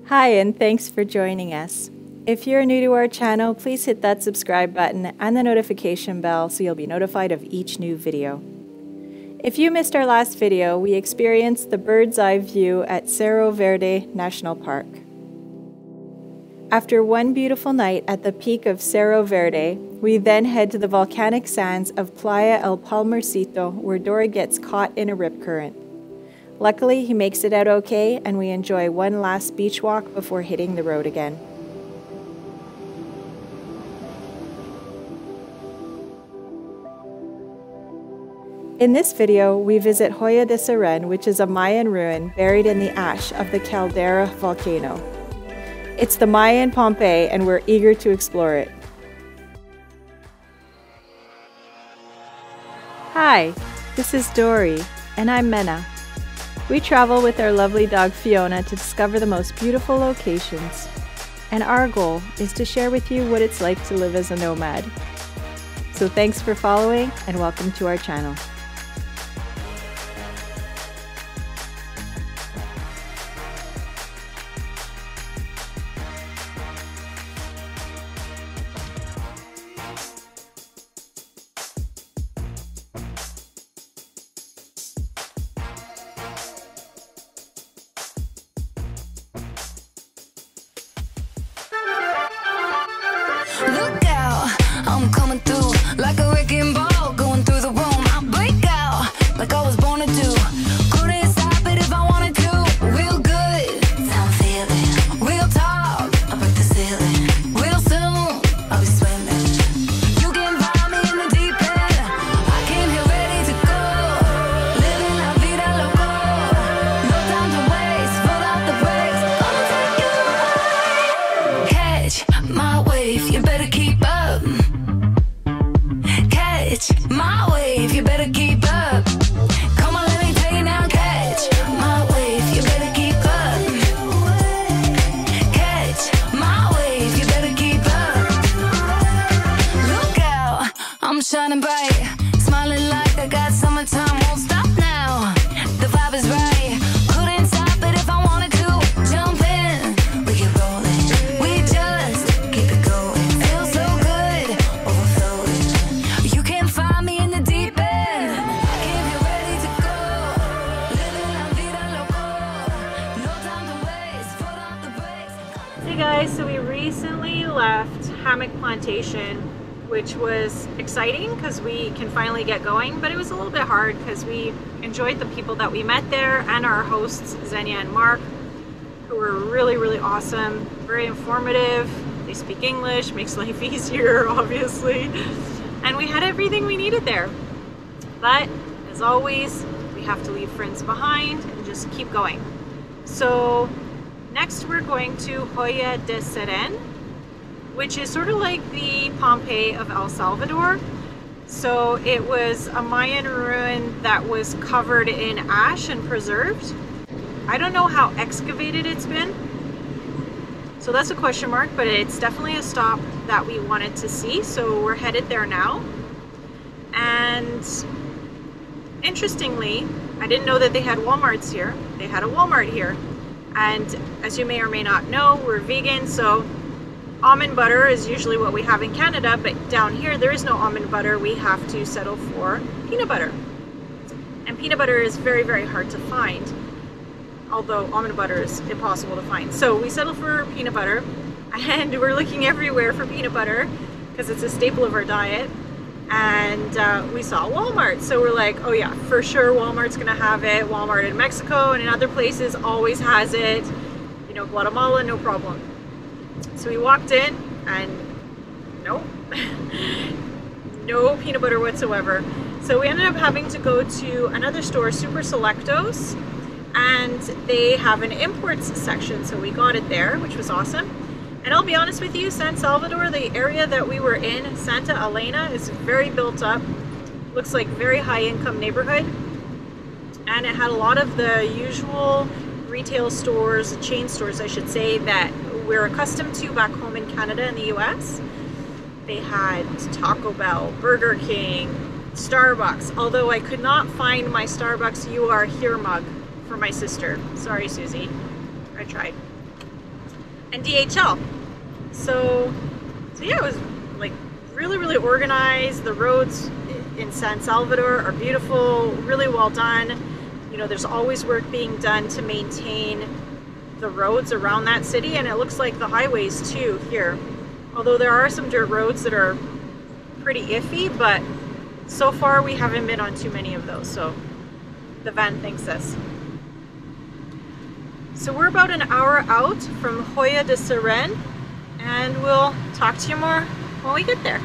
Hi, and thanks for joining us. If you're new to our channel, please hit that subscribe button and the notification bell so you'll be notified of each new video. If you missed our last video, we experienced the bird's eye view at Cerro Verde National Park. After one beautiful night at the peak of Cerro Verde, we then head to the volcanic sands of Playa El Palmercito, where Dora gets caught in a rip current. Luckily, he makes it out okay, and we enjoy one last beach walk before hitting the road again. In this video, we visit Joya de Ceren, which is a Mayan ruin buried in the ash of the Caldera volcano. It's the Mayan Pompeii, and we're eager to explore it. Hi, this is Dory, and I'm Mena. We travel with our lovely dog Fiona to discover the most beautiful locations, and our goal is to share with you what it's like to live as a nomad. So thanks for following, and welcome to our channel. Look out, I'm coming through like a wrecking ball, going through the room. I break out like I was born to do. Couldn't stop it if I wanted to. Real good, I'm feeling. Real talk, I break the ceiling. Real soon, I'll be swimming. You can find me in the deep end. I came here ready to go. Living la vida loco. No time to waste, put out the brakes. Gonna take you away. Catch my wave, you better keep up. Catch my wave, you better keep up. Come on, let me tell you now. Catch my wave, you better keep up. Catch my wave, you better keep up. Look out, I'm shining bright, smiling like I got summertime. Won't stop now, the vibe is right. Couldn't stop it if I wanted to. Jump in, we get rolling. We just keep it going. Feels so good, overflowing. You can find me in the deep end. I came here ready to go. Living la vida loco. No time to waste, put off the brakes. Hey guys, so we recently left Hammock Plantation, which was exciting because we can finally get going, but it was a little bit hard because we enjoyed the people that we met there and our hosts, Xenia and Mark, who were really awesome, very informative. They speak English, makes life easier, obviously. And we had everything we needed there. But as always, we have to leave friends behind and just keep going. So next we're going to Joya de Ceren, which is sort of like the Pompeii of El Salvador. So it was a Mayan ruin that was covered in ash and preserved. I don't know how excavated it's been, so that's a question mark, but it's definitely a stop that we wanted to see, so we're headed there now. And interestingly, I didn't know that they had Walmarts here. They had a Walmart here. And as you may or may not know, we're vegan, so almond butter is usually what we have in Canada, but down here there is no almond butter. We have to settle for peanut butter. And peanut butter is very hard to find, although almond butter is impossible to find. So we settled for peanut butter, and we're looking everywhere for peanut butter because it's a staple of our diet. And we saw Walmart, so we're like, oh yeah, for sure Walmart's gonna have it. Walmart in Mexico and in other places always has it. You know, Guatemala, no problem. So we walked in and nope, no peanut butter whatsoever. So we ended up having to go to another store, Super Selectos, and they have an imports section, so we got it there, which was awesome. And I'll be honest with you, San Salvador, the area that we were in, Santa Elena, is very built up. Looks like very high income neighborhood. And it had a lot of the usual retail stores, chain stores I should say, that we're accustomed to back home in Canada and the US. They had Taco Bell, Burger King, Starbucks, although I could not find my Starbucks You Are Here mug for my sister. Sorry, Susie. I tried. and DHL. So yeah, it was like really organized. The roads in San Salvador are beautiful, really well done. You know, there's always work being done to maintain the roads around that city, and it looks like the highways too here. Although there are some dirt roads that are pretty iffy, but so far we haven't been on too many of those, so the van thanks us. So we're about an hour out from Joya de Ceren, and we'll talk to you more when we get there.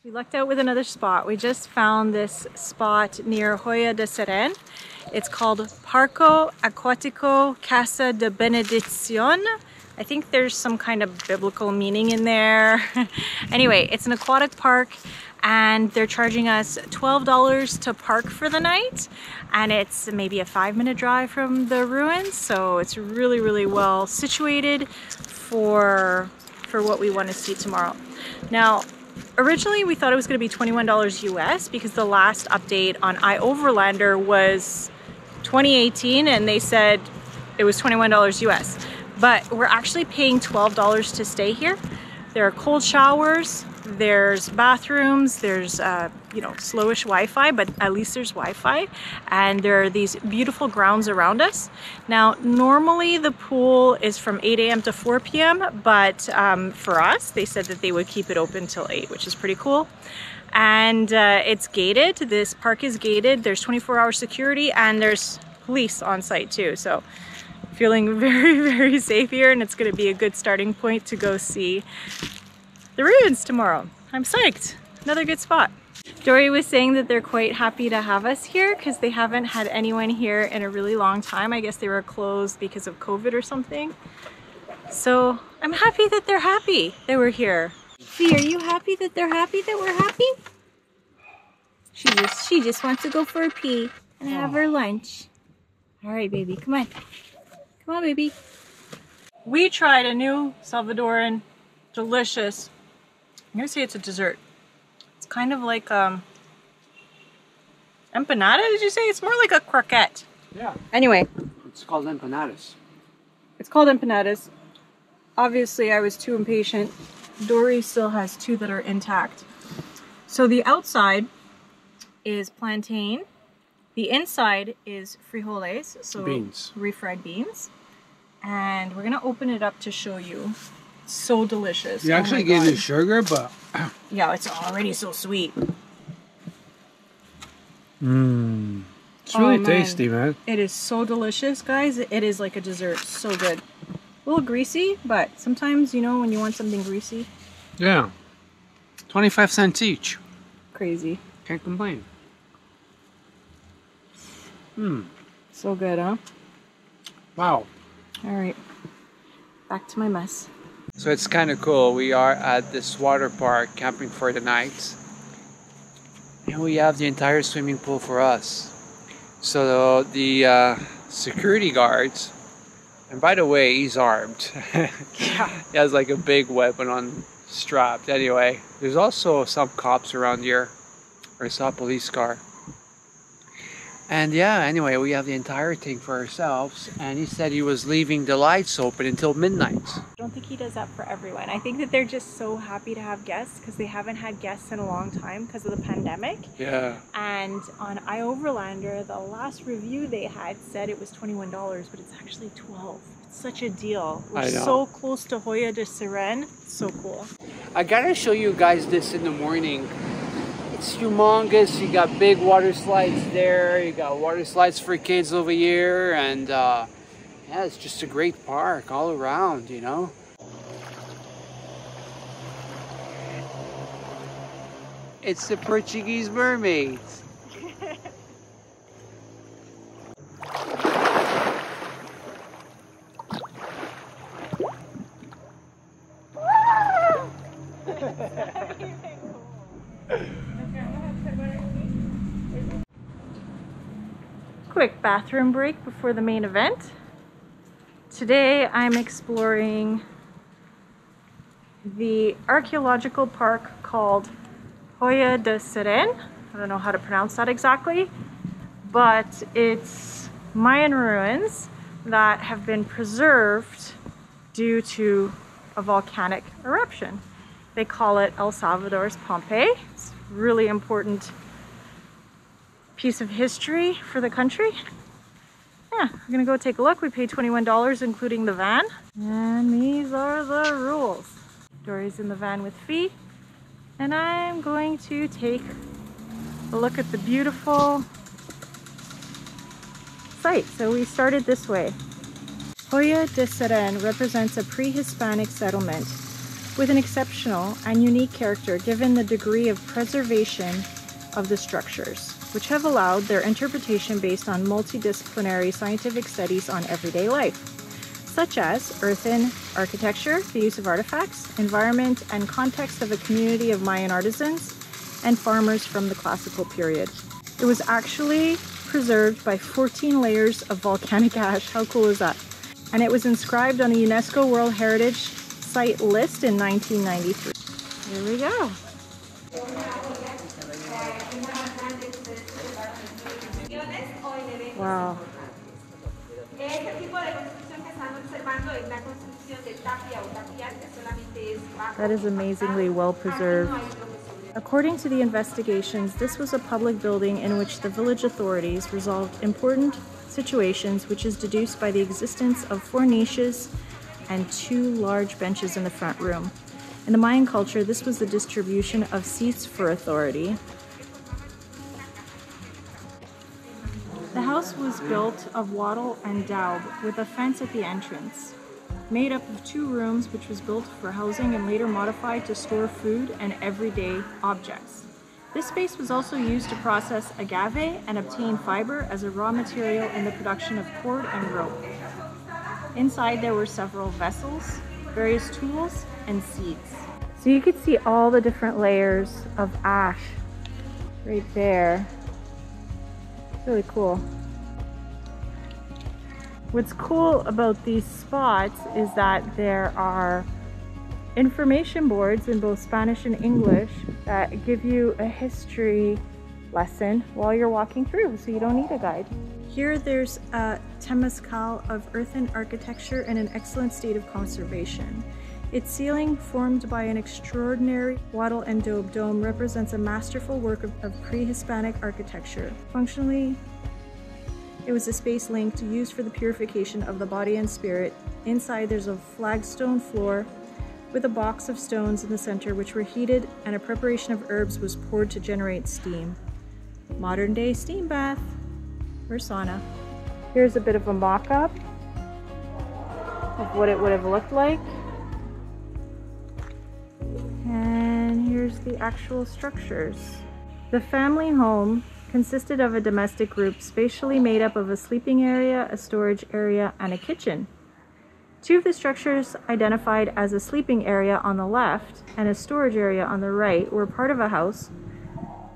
Lucked out with another spot. We just found this spot near Joya de Ceren. It's called Parco Acuático Casa de Benedicción. I think there's some kind of biblical meaning in there. Anyway, it's an aquatic park and they're charging us $12 to park for the night, and it's maybe a 5-minute drive from the ruins, so it's really well situated for what we want to see tomorrow. Now, originally we thought it was going to be $21 US because the last update on iOverlander was 2018 and they said it was $21 US. But we're actually paying $12 to stay here. There are cold showers, there's bathrooms, there's you know, slowish Wi-Fi, but at least there's Wi-Fi, and there are these beautiful grounds around us. Now, normally the pool is from 8 AM to 4 PM, but for us, they said that they would keep it open till 8, which is pretty cool. And it's gated. This park is gated. There's 24-hour security, and there's police on site too. So feeling very safe here, and it's going to be a good starting point to go see the ruins tomorrow. I'm psyched. Another good spot. Dory was saying that they're quite happy to have us here because they haven't had anyone here in a really long time. I guess they were closed because of COVID or something. So I'm happy that they're happy that we're here. Fee, are you happy that they're happy that we're happy? She just wants to go for a pee and have her lunch. All right, baby, come on. Come on, baby. We tried a new Salvadoran delicious, I'm gonna say it's a dessert. It's kind of like empanada, did you say? It's more like a croquette. Yeah. Anyway. It's called empanadas. It's called empanadas. Obviously I was too impatient. Dory still has 2 that are intact. So the outside is plantain. The inside is frijoles, so beans. Refried beans. And we're gonna open it up to show you. It's so delicious. You actually gave me sugar, but yeah, it's already so sweet. It's really tasty, man. It is so delicious, guys. It is like a dessert. So good. A little greasy, but sometimes, you know, when you want something greasy. Yeah. 25 cents each. Crazy. Can't complain. So good, huh? Wow. All right. Back to my mess. So it's kind of cool. We are at this water park camping for the night. And we have the entire swimming pool for us. So the security guards, and by the way, he's armed. Yeah. He has like a big weapon on strapped. Anyway, there's also some cops around here. I saw a police car. And yeah, anyway, we have the entire thing for ourselves. And he said he was leaving the lights open until midnight. I don't think he does that for everyone. I think that they're just so happy to have guests because they haven't had guests in a long time because of the pandemic. Yeah. And on iOverlander, the last review they had said it was $21, but it's actually $12. It's such a deal. We're so close to Joya de Ceren. It's so cool. I gotta show you guys this in the morning. It's humongous. You got big water slides there. You got water slides for kids over here, and yeah, it's just a great park all around, you know. It's the Portuguese mermaids. quick bathroom break before the main event. Today I'm exploring the archaeological park called Joya de Ceren. I don't know how to pronounce that exactly, but it's Mayan ruins that have been preserved due to a volcanic eruption. They call it El Salvador's Pompeii. It's a really important piece of history for the country. Yeah, we're gonna go take a look. We paid $21 including the van. And these are the rules. Dory's in the van with Fee. And I'm going to take a look at the beautiful site. So we started this way. Joya de Ceren represents a pre-Hispanic settlement with an exceptional and unique character given the degree of preservation of the structures, which have allowed their interpretation based on multidisciplinary scientific studies on everyday life, such as earthen architecture, the use of artifacts, environment, and context of a community of Mayan artisans and farmers from the classical period. It was actually preserved by 14 layers of volcanic ash. How cool is that? And it was inscribed on the Unesco World Heritage Site list in 1993. Here we go. Wow. That is amazingly well preserved. According to the investigations, this was a public building in which the village authorities resolved important situations, which is deduced by the existence of 4 niches and 2 large benches in the front room. In the Mayan culture, this was the distribution of seats for authority. The house was built of wattle and daub with a fence at the entrance, made up of 2 rooms, which was built for housing and later modified to store food and everyday objects. This space was also used to process agave and obtain fiber as a raw material in the production of cord and rope. Inside there were several vessels, various tools, and seeds. So you could see all the different layers of ash right there. Really cool. What's cool about these spots is that there are information boards in both Spanish and English that give you a history lesson while you're walking through, so you don't need a guide. Here there's a temazcal of earthen architecture in an excellent state of conservation. Its ceiling, formed by an extraordinary wattle and daub dome, represents a masterful work of pre-Hispanic architecture. Functionally, it was a space linked used for the purification of the body and spirit. Inside there's a flagstone floor with a box of stones in the center which were heated, and a preparation of herbs was poured to generate steam. Modern day steam bath or sauna. Here's a bit of a mock-up of what it would have looked like. And here's the actual structures. The family home consisted of a domestic group spatially made up of a sleeping area, a storage area, and a kitchen. 2 of the structures identified as a sleeping area on the left and a storage area on the right were part of a house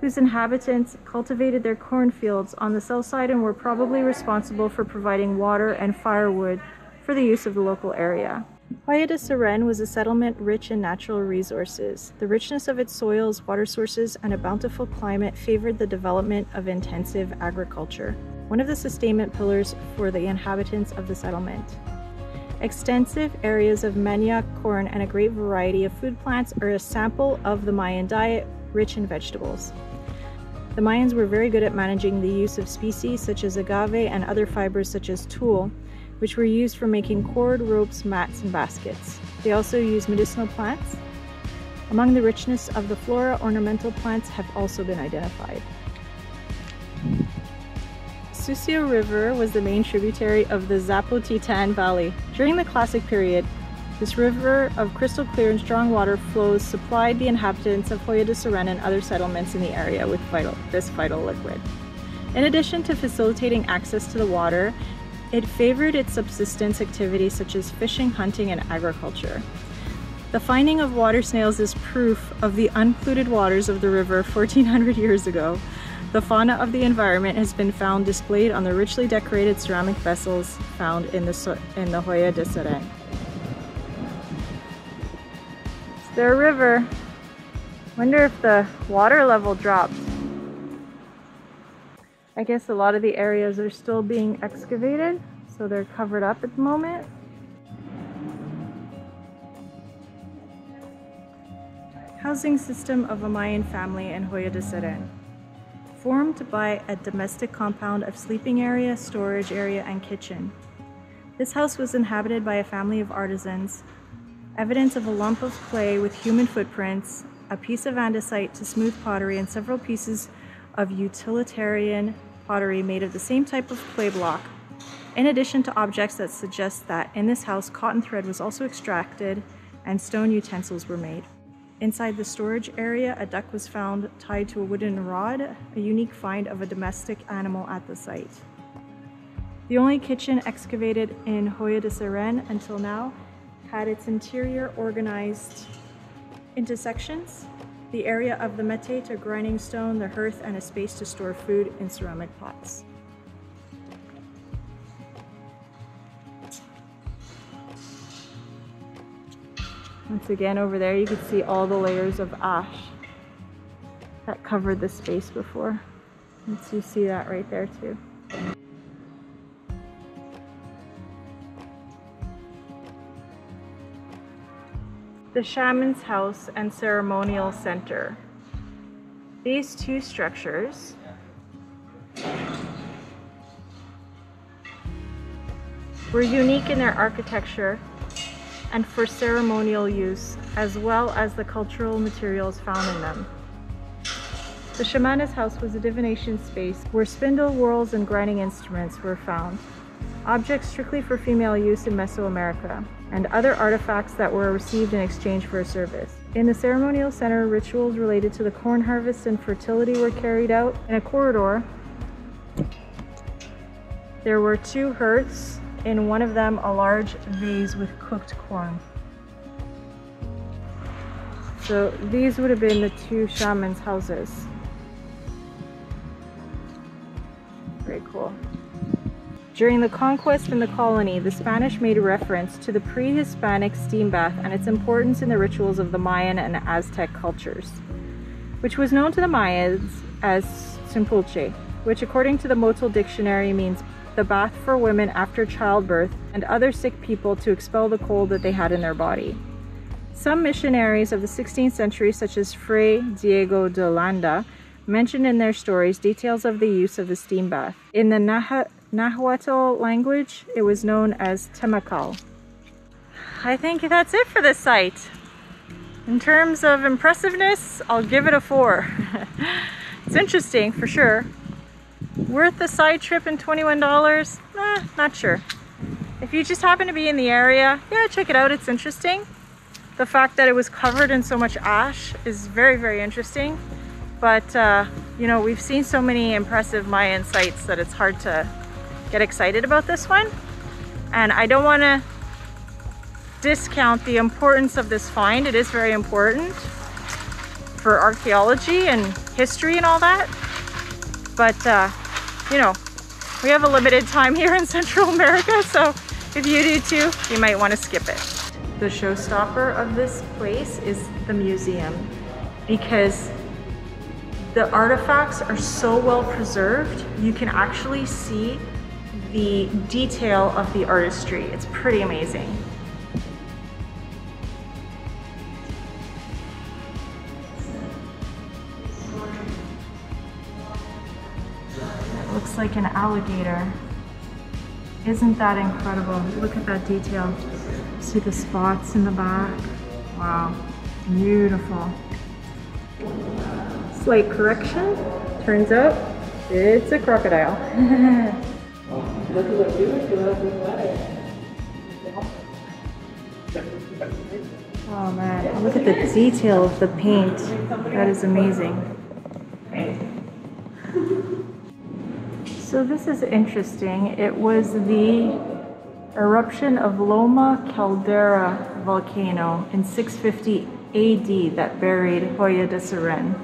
whose inhabitants cultivated their cornfields on the south side and were probably responsible for providing water and firewood for the use of the local area. Joya de Ceren was a settlement rich in natural resources. The richness of its soils, water sources, and a bountiful climate favored the development of intensive agriculture, one of the sustainment pillars for the inhabitants of the settlement. Extensive areas of manioc, corn, and a great variety of food plants are a sample of the Mayan diet, rich in vegetables. The Mayans were very good at managing the use of species such as agave and other fibers such as tulle, which were used for making cord, ropes, mats, and baskets. They also used medicinal plants. Among the richness of the flora, ornamental plants have also been identified. Susio River was the main tributary of the Zapotitan Valley. During the Classic period, this river of crystal clear and strong water flows supplied the inhabitants of Joya de Ceren and other settlements in the area with this vital liquid. In addition to facilitating access to the water, it favored its subsistence activities such as fishing, hunting, and agriculture. The finding of water snails is proof of the unpolluted waters of the river 1400 years ago. The fauna of the environment has been found displayed on the richly decorated ceramic vessels found in the Joya de Ceren. Is there a river? Wonder if the water level dropped. I guess a lot of the areas are still being excavated, so they're covered up at the moment. Housing system of a Mayan family in Joya de Ceren. Formed by a domestic compound of sleeping area, storage area, and kitchen. This house was inhabited by a family of artisans. Evidence of a lump of clay with human footprints, a piece of andesite to smooth pottery, and several pieces of utilitarian pottery made of the same type of clay block, in addition to objects that suggest that in this house cotton thread was also extracted and stone utensils were made. Inside the storage area, a duck was found tied to a wooden rod, a unique find of a domestic animal at the site. The only kitchen excavated in Joya de Ceren until now had its interior organized into sections, the area of the mete to grinding stone, the hearth, and a space to store food in ceramic pots. Once again, over there you can see all the layers of ash that covered the space before. And so you see that right there too. The Shaman's House and Ceremonial Center. These two structures were unique in their architecture and for ceremonial use, as well as the cultural materials found in them. The Shaman's house was a divination space where spindle, whorls, and grinding instruments were found, objects strictly for female use in Mesoamerica, and other artifacts that were received in exchange for a service. In the ceremonial center, rituals related to the corn harvest and fertility were carried out. In a corridor, there were two hearths, in one of them a large vase with cooked corn. So these would have been the two shamans' houses. Very cool. During the conquest in the colony, the Spanish made a reference to the pre-Hispanic steam bath and its importance in the rituals of the Mayan and Aztec cultures, which was known to the Mayans as Simpulche, which according to the Motul Dictionary means the bath for women after childbirth and other sick people to expel the cold that they had in their body. Some missionaries of the 16th century, such as Fray Diego de Landa, mentioned in their stories details of the use of the steam bath. In the Nahuatl language, it was known as Temacal. I think that's it for this site. In terms of impressiveness, I'll give it a 4. It's interesting for sure. Worth the side trip and $21? Not sure. If you just happen to be in the area, yeah, check it out, it's interesting. The fact that it was covered in so much ash is very, very interesting. But, you know, we've seen so many impressive Mayan sites that it's hard to get excited about this one. And I don't want to discount the importance of this find. It is very important for archaeology and history and all that. But, you know, we have a limited time here in Central America, so if you do too, you might want to skip it. The showstopper of this place is the museum, because the artifacts are so well preserved, you can actually see the detail of the artistry. It's pretty amazing. It looks like an alligator. Isn't that incredible? Look at that detail. See the spots in the back? Wow, beautiful. Slight correction, turns out it's a crocodile. Oh man, look at the detail of the paint. That is amazing. So this is interesting. It was the eruption of Loma Caldera volcano in 650 AD that buried Joya de Ceren.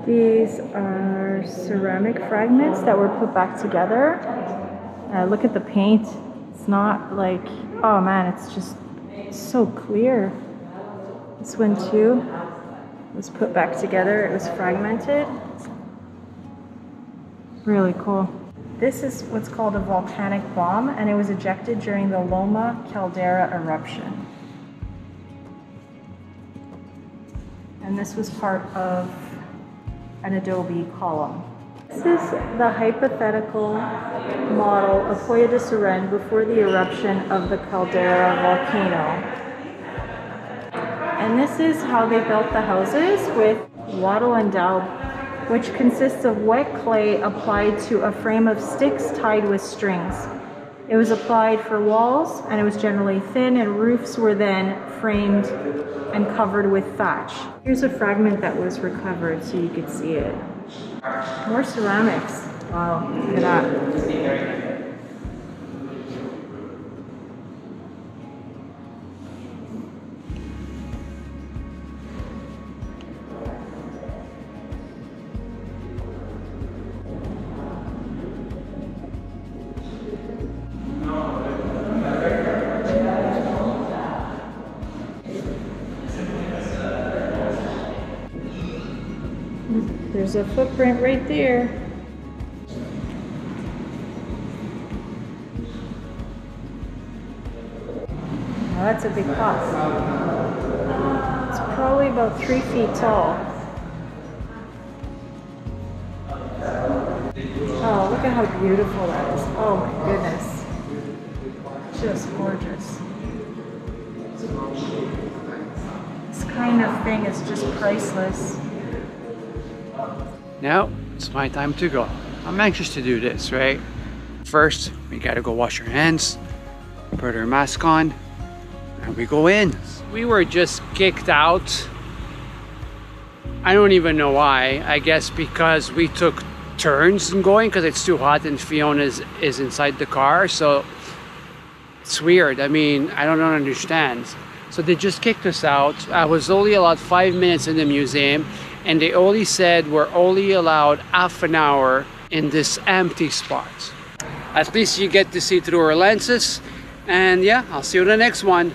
These are ceramic fragments that were put back together. Look at the paint. It's not like, oh man, it's just so clear. This one too was put back together. It was fragmented. Really cool. This is what's called a volcanic bomb, and it was ejected during the Loma Caldera eruption. And this was part of an adobe column. This is the hypothetical model of Joya de Ceren before the eruption of the Caldera volcano. And this is how they built the houses with wattle and daub, which consists of wet clay applied to a frame of sticks tied with strings. It was applied for walls, and it was generally thin, and roofs were then framed and covered with thatch. Here's a fragment that was recovered so you could see it. More ceramics. Wow, look at that. There's a footprint right there. Now that's a big pot. It's probably about 3 feet tall. Oh, look at how beautiful that is. Oh my goodness. Just gorgeous. This kind of thing is just priceless. Now it's my time to go. I'm anxious to do this, right? First, we gotta go wash our hands, put our mask on, and we go in. We were just kicked out. I don't even know why. I guess because we took turns in going because it's too hot and Fiona is inside the car. So it's weird. I mean, I don't understand. So they just kicked us out. I was only allowed 5 minutes in the museum, and they only said we're only allowed half an hour in this empty spot. At least you get to see through our lenses. And yeah, I'll see you in the next one.